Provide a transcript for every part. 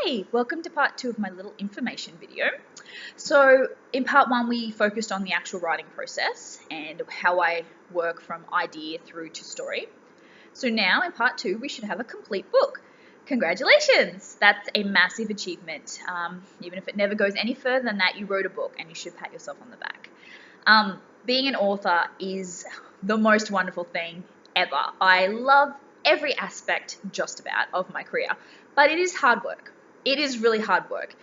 Hi, welcome to part 2 of my little information video. So in part 1 we focused on the actual writing process and how I work from idea through to story. So now in part 2 we should have a complete book. Congratulations! That's a massive achievement. Even if it never goes any further than that, you wrote a book and you should pat yourself on the back. Being an author is the most wonderful thing ever. I love every aspect just about of my career, but it is hard work. It is really hard work.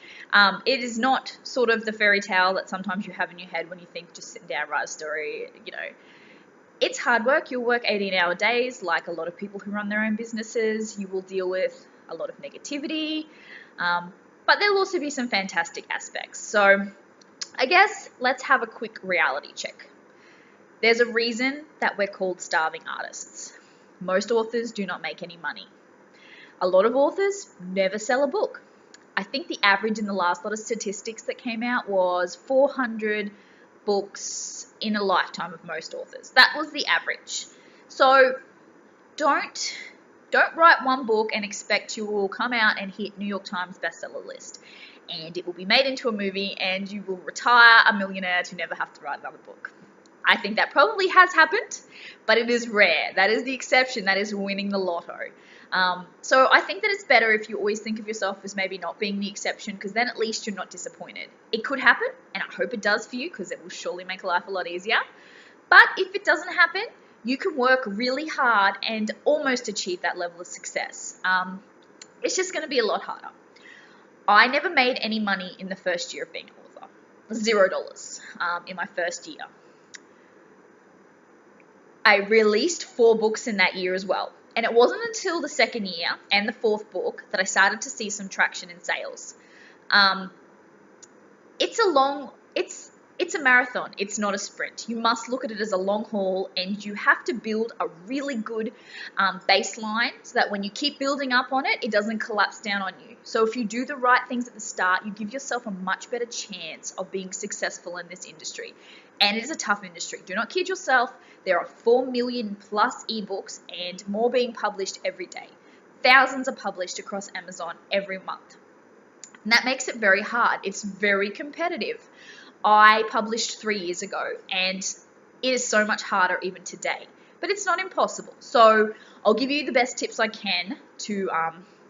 It is not sort of the fairy tale that sometimes you have in your head when you think just sitting down, write a story, It's hard work. You'll work 18-hour days like a lot of people who run their own businesses. You will deal with a lot of negativity, but there'll also be some fantastic aspects. So I guess let's have a quick reality check. There's a reason that we're called starving artists. Most authors do not make any money. A lot of authors never sell a book. I think the average in the last lot of statistics that came out was 400 books in a lifetime of most authors. That was the average. So don't write one book and expect you will come out and hit New York Times bestseller list. And it will be made into a movie and you will retire a millionaire to never have to write another book. I think that probably has happened, but it is rare. That is the exception. That is winning the lotto. So I think that it's better if you always think of yourself as maybe not being the exception, because then at least you're not disappointed. It could happen, and I hope it does for you, because it will surely make life a lot easier. But if it doesn't happen, you can work really hard and almost achieve that level of success. It's just going to be a lot harder. I never made any money in the first year of being an author. $0 in my first year. I released 4 books in that year as well. And it wasn't until the second year and the 4th book that I started to see some traction in sales. It's a marathon. It's not a sprint. You must look at it as a long haul, and you have to build a really good baseline so that when you keep building up on it, it doesn't collapse down on you. So if you do the right things at the start, you give yourself a much better chance of being successful in this industry. And it is a tough industry. Do not kid yourself. There are 4 million plus ebooks and more being published every day. Thousands are published across Amazon every month. And that makes it very hard. It's very competitive. I published 3 years ago, and it is so much harder even today. But it's not impossible. So I'll give you the best tips I can to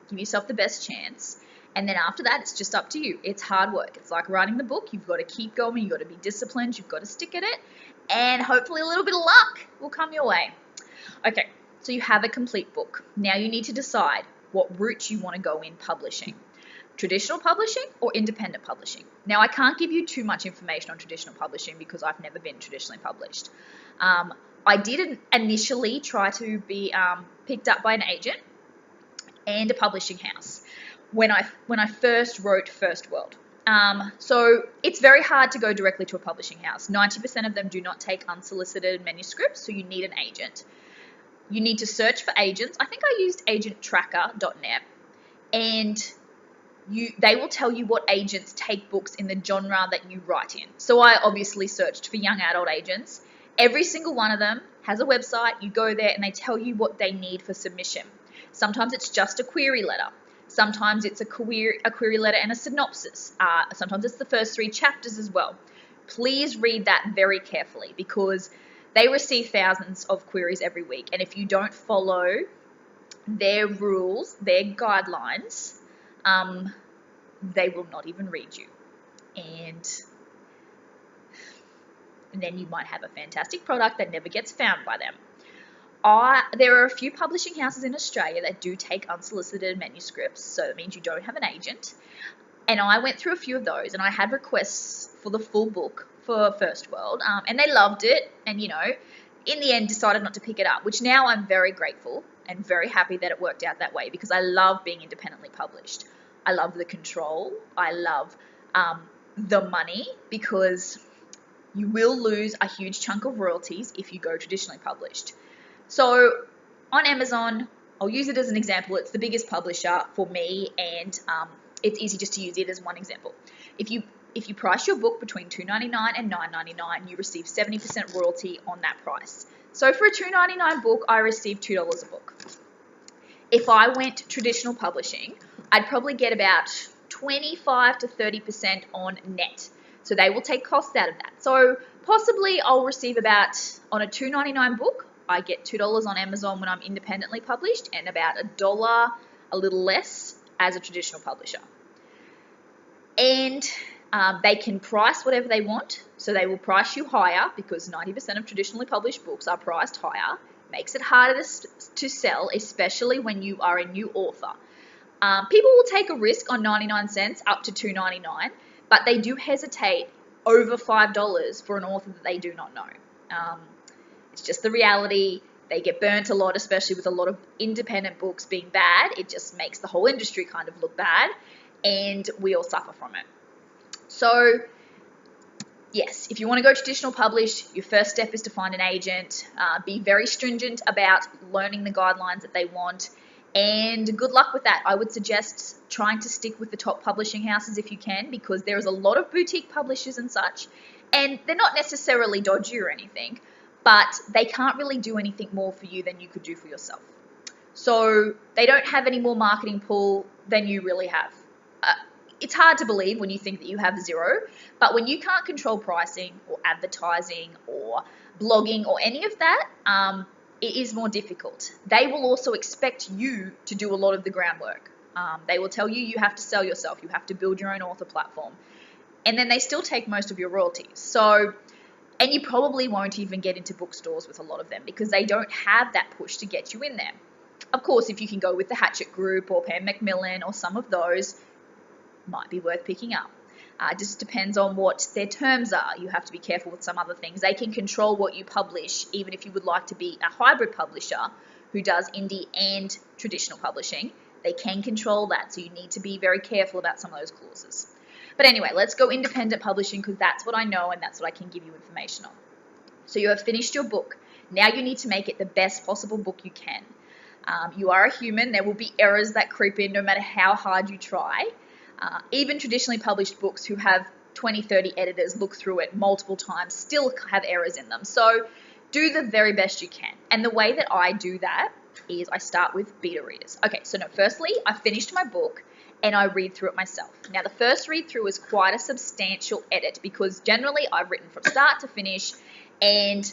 give yourself the best chance. And then after that, it's just up to you. It's hard work. It's like writing the book. You've got to keep going. You've got to be disciplined. You've got to stick at it. And hopefully a little bit of luck will come your way. Okay, so you have a complete book. Now you need to decide what route you want to go in publishing. Traditional publishing or independent publishing. Now, I can't give you too much information on traditional publishing because I've never been traditionally published. I did initially try to be picked up by an agent and a publishing house when I first wrote First World. So it's very hard to go directly to a publishing house. 90% of them do not take unsolicited manuscripts, so you need an agent. You need to search for agents. I think I used agenttracker.net, and they will tell you what agents take books in the genre that you write in. So I obviously searched for young adult agents. Every single one of them has a website. You go there and they tell you what they need for submission. Sometimes it's just a query letter. Sometimes it's a query letter and a synopsis. Sometimes it's the first 3 chapters as well. Please read that very carefully because they receive thousands of queries every week. And if you don't follow their rules, their guidelines, they will not even read you. And then you might have a fantastic product that never gets found by them. There are a few publishing houses in Australia that do take unsolicited manuscripts, so it means you don't have an agent. And I went through a few of those, and I had requests for the full book for First World, and they loved it, and in the end decided not to pick it up, which now I'm very grateful and very happy that it worked out that way because I love being independently published. I love the control. I love the money because you will lose a huge chunk of royalties if you go traditionally published. So on Amazon, I'll use it as an example. It's the biggest publisher for me, and it's easy just to use it as one example. If you price your book between $2.99 and $9.99, you receive 70% royalty on that price. So for a $2.99 book, I receive $2 a book. If I went traditional publishing, I'd probably get about 25 to 30% on net. So they will take costs out of that. So possibly I'll receive about, on a $2.99 book, I get $2 on Amazon when I'm independently published, and about $1, a little less, as a traditional publisher. And they can price whatever they want. So they will price you higher, because 90% of traditionally published books are priced higher. Makes it harder to sell, especially when you are a new author. People will take a risk on 99 cents up to $2.99, but they do hesitate over $5 for an author that they do not know. It's just the reality. They get burnt a lot, especially with a lot of independent books being bad. It just makes the whole industry kind of look bad, and we all suffer from it. So yes, if you want to go traditional published, your first step is to find an agent. Be very stringent about learning the guidelines that they want, and good luck with that. I would suggest trying to stick with the top publishing houses if you can, because there is a lot of boutique publishers and such, and they're not necessarily dodgy or anything, but they can't really do anything more for you than you could do for yourself. So they don't have any more marketing pull than you really have. It's hard to believe when you think that you have zero, but when you can't control pricing or advertising or blogging or any of that, it is more difficult. They will also expect you to do a lot of the groundwork. They will tell you have to sell yourself, you have to build your own author platform, and then they still take most of your royalties. So, and you probably won't even get into bookstores with a lot of them, because they don't have that push to get you in there. Of course, if you can go with the Hachette Group or Pan Macmillan or some of those, might be worth picking up. It just depends on what their terms are. You have to be careful with some other things. They can control what you publish, even if you would like to be a hybrid publisher who does indie and traditional publishing. They can control that, so you need to be very careful about some of those clauses. But anyway, let's go independent publishing, because that's what I know and that's what I can give you information on. So you have finished your book. Now you need to make it the best possible book you can. You are a human. There will be errors that creep in no matter how hard you try. Even traditionally published books who have 20, 30 editors look through it multiple times still have errors in them. So do the very best you can. And the way that I do that is I start with beta readers. Okay, so no, firstly, I finished my book and I read through it myself. Now, the first read through is quite a substantial edit, because generally I've written from start to finish, and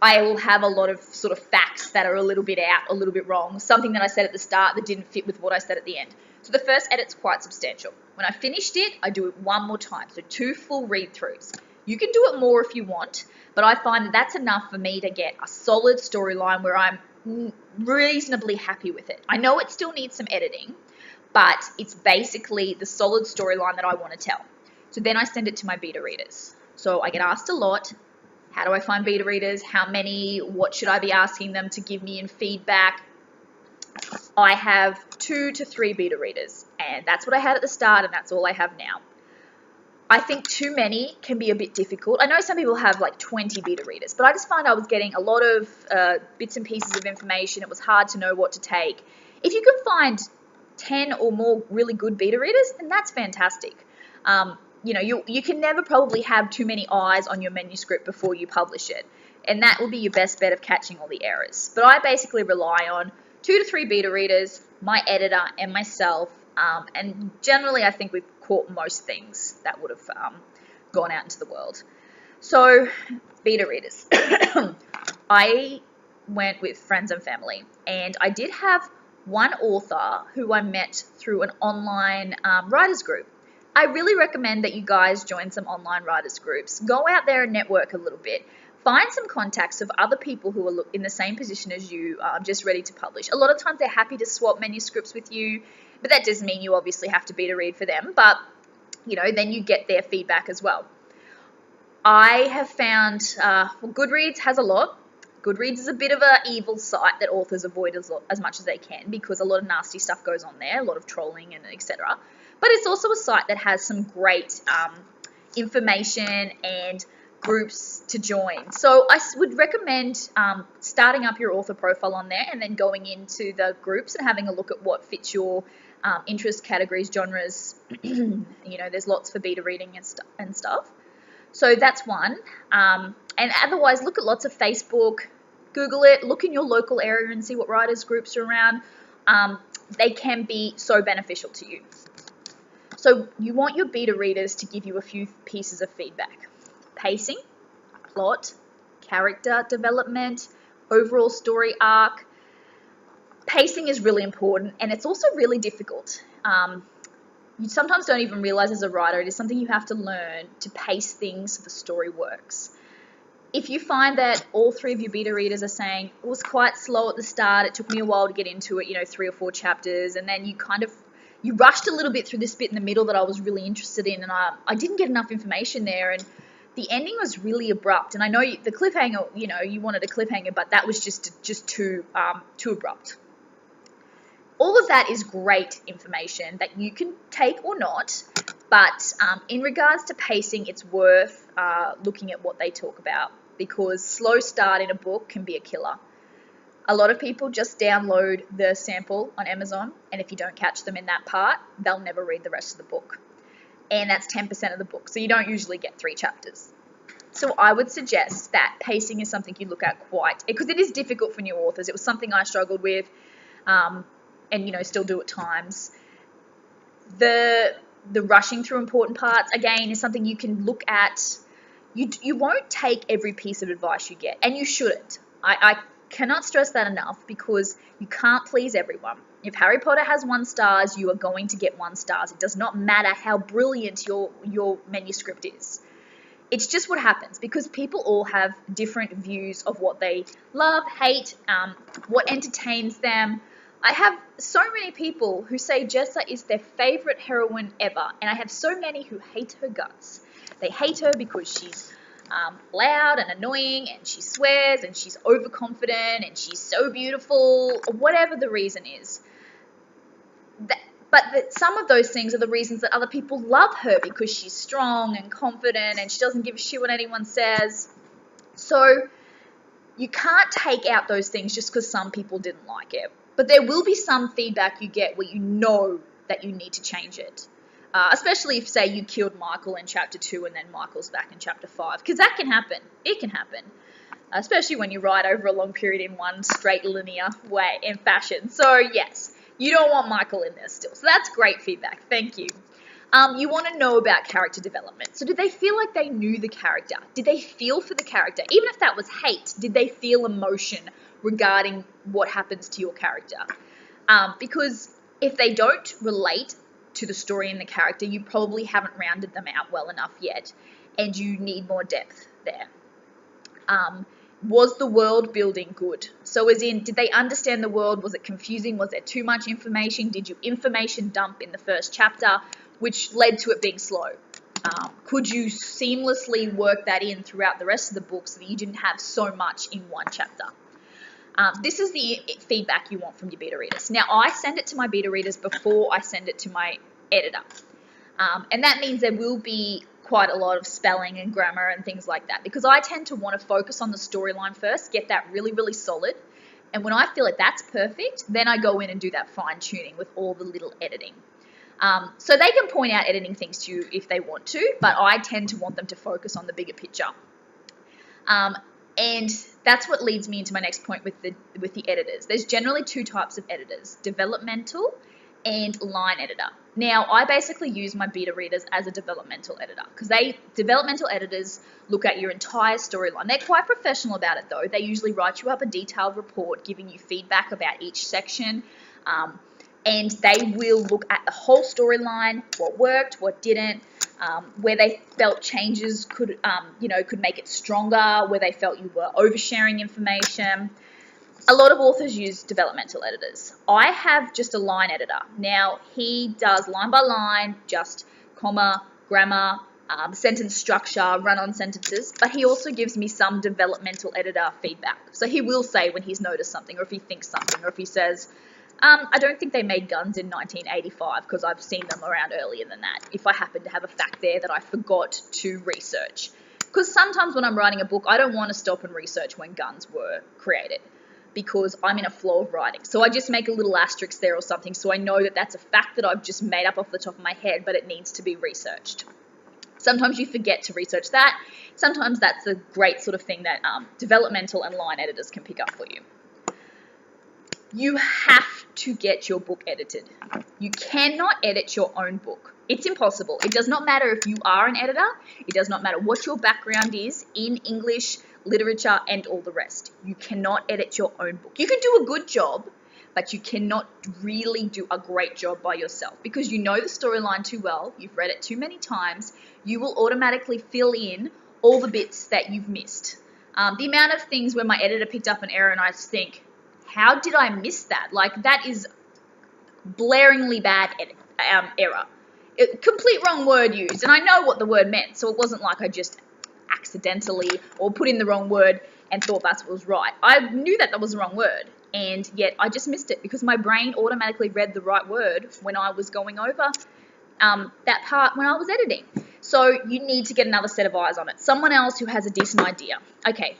I will have a lot of sort of facts that are a little bit out, a little bit wrong, something that I said at the start that didn't fit with what I said at the end. So the first edit's quite substantial. When I finished it, I do it one more time, so 2 full read-throughs. You can do it more if you want, but I find that that's enough for me to get a solid storyline where I'm reasonably happy with it. I know it still needs some editing, but it's basically the solid storyline that I want to tell. So then I send it to my beta readers. So I get asked a lot, how do I find beta readers? How many? What should I be asking them to give me in feedback? I have 2 to 3 beta readers, and that's what I had at the start, and that's all I have now. I think too many can be a bit difficult. I know some people have like 20 beta readers, but I just find I was getting a lot of bits and pieces of information. It was hard to know what to take. If you can find 10 or more really good beta readers, then that's fantastic. You know, you can never probably have too many eyes on your manuscript before you publish it, and that will be your best bet of catching all the errors. But I basically rely on 2 to 3 beta readers, my editor, and myself, and generally I think we've caught most things that would have gone out into the world. So, beta readers. I went with friends and family, and I did have one author who I met through an online writers group. I really recommend that you guys join some online writers groups. Go out there and network a little bit. Find some contacts of other people who are in the same position as you, just ready to publish. A lot of times they're happy to swap manuscripts with you, but that doesn't mean you obviously have to beta read for them, but you know, then you get their feedback as well. I have found, Goodreads has a lot. Goodreads is a bit of an evil site that authors avoid as much as they can, because a lot of nasty stuff goes on there, a lot of trolling and etc. But it's also a site that has some great information and groups to join. So I would recommend starting up your author profile on there and then going into the groups and having a look at what fits your interest categories, genres. You know, there's lots for beta reading and stuff. So that's one. And otherwise, look at lots of Facebook, Google it, look in your local area and see what writers groups are around. they can be so beneficial to you. So you want your beta readers to give you a few pieces of feedback. Pacing, plot, character development, overall story arc. Pacing is really important, and it's also really difficult. You sometimes don't even realize as a writer, it is something you have to learn to pace things so the story works. If you find that all three of your beta readers are saying, it was quite slow at the start, it took me a while to get into it, 3 or 4 chapters, and then you rushed a little bit through this bit in the middle that I was really interested in, and I didn't get enough information there, and the ending was really abrupt. And I know the cliffhanger, you wanted a cliffhanger, but that was just too abrupt. All of that is great information that you can take or not, but in regards to pacing, it's worth looking at what they talk about, because slow start in a book can be a killer. A lot of people just download the sample on Amazon, and if you don't catch them in that part, they'll never read the rest of the book. And that's 10% of the book, so you don't usually get 3 chapters. So I would suggest that pacing is something you look at because it is difficult for new authors. It was something I struggled with, and still do at times. The rushing through important parts, again, is something you can look at. You won't take every piece of advice you get, and you shouldn't. I cannot stress that enough, because you can't please everyone. If Harry Potter has 1 star, you are going to get 1 star. It does not matter how brilliant your manuscript is. It's just what happens, because people all have different views of what they love, hate, what entertains them. I have so many people who say Jessa is their favorite heroine ever, and I have so many who hate her guts. They hate her because she's loud and annoying, and she swears, and she's overconfident, and she's so beautiful, or whatever the reason is. But some of those things are the reasons that other people love her, because she's strong and confident, and she doesn't give a shit what anyone says. So you can't take out those things just because some people didn't like it. But there will be some feedback you get where you know that you need to change it. Especially if, say, you killed Michael in chapter 2 and then Michael's back in chapter 5. Because that can happen. It can happen. Especially when you write over a long period in one straight linear way and fashion. So, yes, you don't want Michael in there still. So that's great feedback. Thank you. You want to know about character development. So did they feel like they knew the character? Did they feel for the character? Even if that was hate, did they feel emotion regarding what happens to your character? Because if they don't relate to the story and the character, you probably haven't rounded them out well enough yet, and you need more depth there. Was the world building good? So as in, did they understand the world? Was it confusing? Was there too much information? Did you information dump in the first chapter, which led to it being slow? Could you seamlessly work that in throughout the rest of the book so that you didn't have so much in one chapter? This is the feedback you want from your beta readers. Now, I send it to my beta readers before I send it to my editor. And that means there will be quite a lot of spelling and grammar and things like that, because I tend to want to focus on the storyline first, get that really, really solid. And when I feel like that's perfect, then I go in and do that fine tuning with all the little editing. So they can point out editing things to you if they want to, but I tend to want them to focus on the bigger picture. And that's what leads me into my next point with the editors. There's generally 2 types of editors: developmental and line editor. Now, I basically use my beta readers as a developmental editor, because developmental editors look at your entire storyline. They're quite professional about it, though. They usually write you up a detailed report giving you feedback about each section, and they will look at the whole storyline, what worked, what didn't, where they felt changes could make it stronger, where they felt you were oversharing information. A lot of authors use developmental editors. I have just a line editor. Now, he does line by line, just comma, grammar, sentence structure, run-on sentences, but he also gives me some developmental editor feedback. So he will say when he's noticed something, or if he thinks something, or if he says, I don't think they made guns in 1985 because I've seen them around earlier than that, if I happen to have a fact there that I forgot to research. Because sometimes when I'm writing a book, I don't want to stop and research when guns were created, because I'm in a flow of writing. So I just make a little asterisk there or something, so I know that that's a fact that I've just made up off the top of my head, but it needs to be researched. Sometimes you forget to research that. Sometimes that's a great sort of thing that developmental and line editors can pick up for you. You have to get your book edited. You cannot edit your own book. It's impossible. It does not matter if you are an editor. It does not matter what your background is in English, literature, and all the rest. You cannot edit your own book. You can do a good job, but you cannot really do a great job by yourself because you know the storyline too well, you've read it too many times, you will automatically fill in all the bits that you've missed. The amount of things where my editor picked up an error and I just think, how did I miss that? Like, that is blaringly bad error. Complete wrong word used, and I know what the word meant, so it wasn't like I just accidentally or put in the wrong word and thought that's what was right. I knew that was the wrong word, and yet I just missed it because my brain automatically read the right word when I was going over that part when I was editing. So you need to get another set of eyes on it. Someone else who has a decent idea. Okay,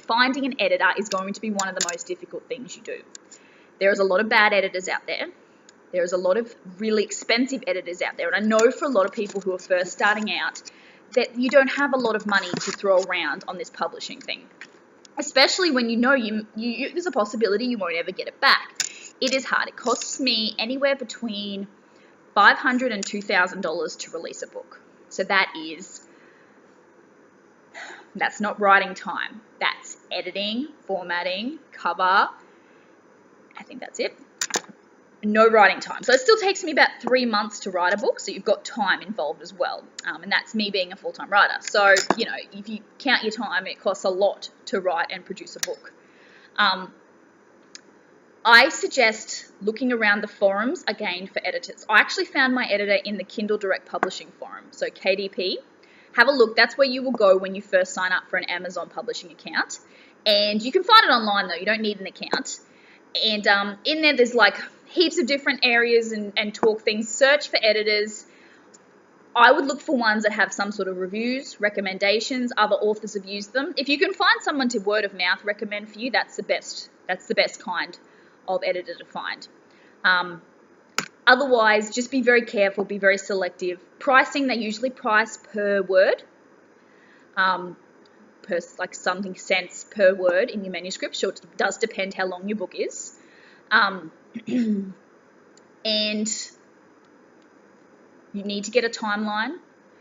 finding an editor is going to be one of the most difficult things you do. There is a lot of bad editors out there. There is a lot of really expensive editors out there. And I know for a lot of people who are first starting out that you don't have a lot of money to throw around on this publishing thing. Especially when you know there's a possibility you won't ever get it back. It is hard. It costs me anywhere between $500 and $2,000 to release a book. So that's not writing time. That's editing, formatting, cover. I think that's it. No writing time. So it still takes me about 3 months to write a book, so you've got time involved as well. And that's me being a full-time writer. So, if you count your time, it costs a lot to write and produce a book. I suggest looking around the forums, again, for editors. I actually found my editor in the Kindle Direct Publishing Forum, so KDP. Have a look. That's where you will go when you first sign up for an Amazon publishing account. And you can find it online, though. You don't need an account. And in there, there's like heaps of different areas and talk things. Search for editors. I would look for ones that have some sort of reviews, recommendations, other authors have used them. If you can find someone to word of mouth recommend for you, that's the best kind of editor to find. Otherwise, just be very careful, be very selective. Pricing, they usually price per word, per like something cents per word in your manuscript. Sure, it does depend how long your book is. And you need to get a timeline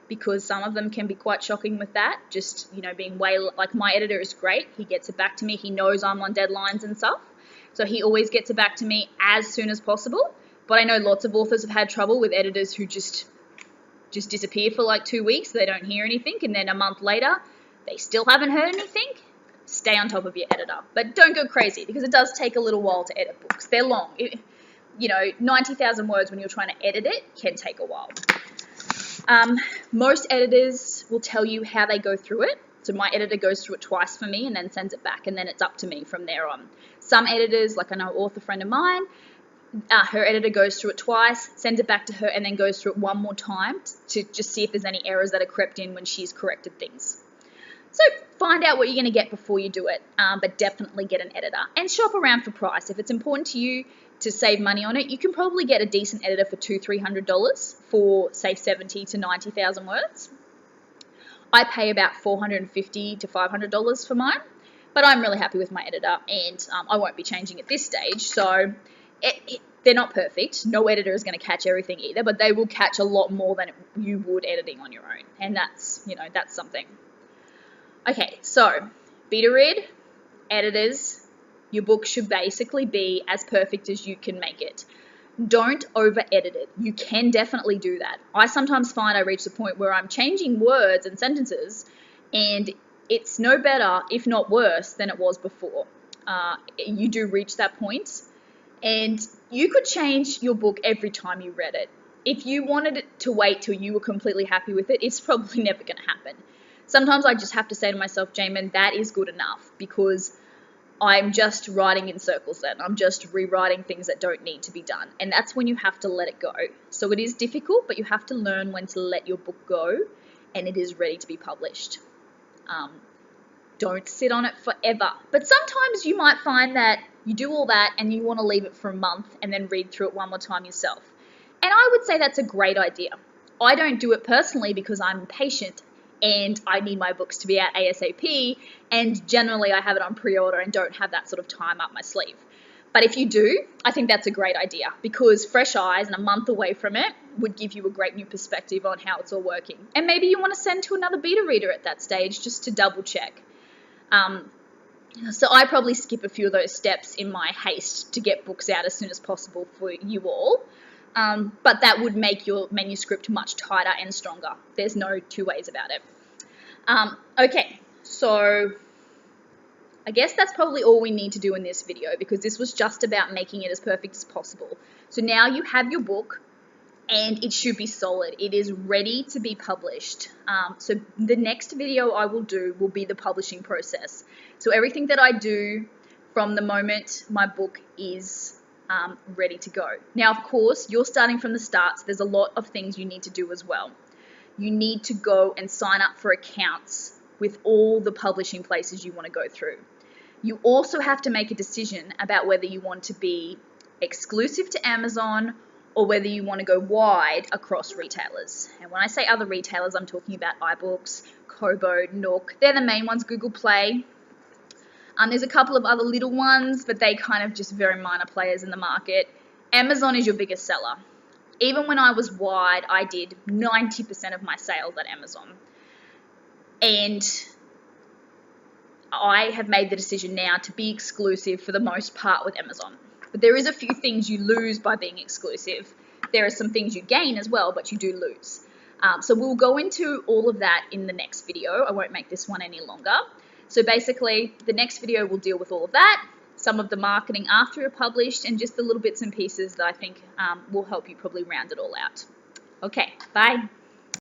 because some of them can be quite shocking with that. Just, being like my editor is great. He gets it back to me. He knows I'm on deadlines and stuff. So he always gets it back to me as soon as possible. But I know lots of authors have had trouble with editors who just disappear for like 2 weeks. They don't hear anything. And then a month later, they still haven't heard anything. Stay on top of your editor. But don't go crazy because it does take a little while to edit books. They're long. 90,000 words when you're trying to edit it can take a while. Most editors will tell you how they go through it. So my editor goes through it twice for me and then sends it back, and then it's up to me from there on. Some editors, like I know an author friend of mine, her editor goes through it twice, sends it back to her, and then goes through it one more time to just see if there's any errors that are crept in when she's corrected things. So find out what you're going to get before you do it, but definitely get an editor. And shop around for price. If it's important to you to save money on it, you can probably get a decent editor for $200-$300 for, say, 70 to 90,000 words. I pay about $450 to $500 for mine, but I'm really happy with my editor, and I won't be changing at this stage. So they're not perfect. No editor is going to catch everything either, but they will catch a lot more than you would editing on your own, and that's something. Okay, so beta read, editors, your book should basically be as perfect as you can make it. Don't over-edit it. You can definitely do that. I sometimes find I reach the point where I'm changing words and sentences, and it's no better, if not worse, than it was before. You do reach that point, and you could change your book every time you read it. If you wanted it to wait till you were completely happy with it, it's probably never going to happen. Sometimes I just have to say to myself, Jamin, that is good enough, because I'm just writing in circles then. I'm just rewriting things that don't need to be done. And that's when you have to let it go. So it is difficult, but you have to learn when to let your book go and it is ready to be published. Don't sit on it forever. But sometimes you might find that you do all that and you want to leave it for a month and then read through it one more time yourself. And I would say that's a great idea. I don't do it personally because I'm impatient and I need my books to be out ASAP, and generally I have it on pre-order and don't have that sort of time up my sleeve. But if you do, I think that's a great idea, because fresh eyes and a month away from it would give you a great new perspective on how it's all working. And maybe you want to send to another beta reader at that stage just to double check. So I probably skip a few of those steps in my haste to get books out as soon as possible for you all. But that would make your manuscript much tighter and stronger. There's no two ways about it. Okay, so I guess that's probably all we need to do in this video, because this was just about making it as perfect as possible. So now you have your book and it should be solid. It is ready to be published. So the next video I will do will be the publishing process. So everything that I do from the moment my book is ready to go. Now, of course, you're starting from the start, so there's a lot of things you need to do as well. You need to go and sign up for accounts with all the publishing places you want to go through. You also have to make a decision about whether you want to be exclusive to Amazon or whether you want to go wide across retailers. And when I say other retailers, I'm talking about iBooks, Kobo, Nook. They're the main ones, Google Play. There's a couple of other little ones, but they kind of just very minor players in the market. Amazon is your biggest seller. Even when I was wide, I did 90% of my sales at Amazon. And I have made the decision now to be exclusive for the most part with Amazon. But there is a few things you lose by being exclusive. There are some things you gain as well, but you do lose. So we'll go into all of that in the next video. I won't make this one any longer. So basically, the next video will deal with all of that, some of the marketing after you're published, and just the little bits and pieces that I think will help you probably round it all out. Okay, bye.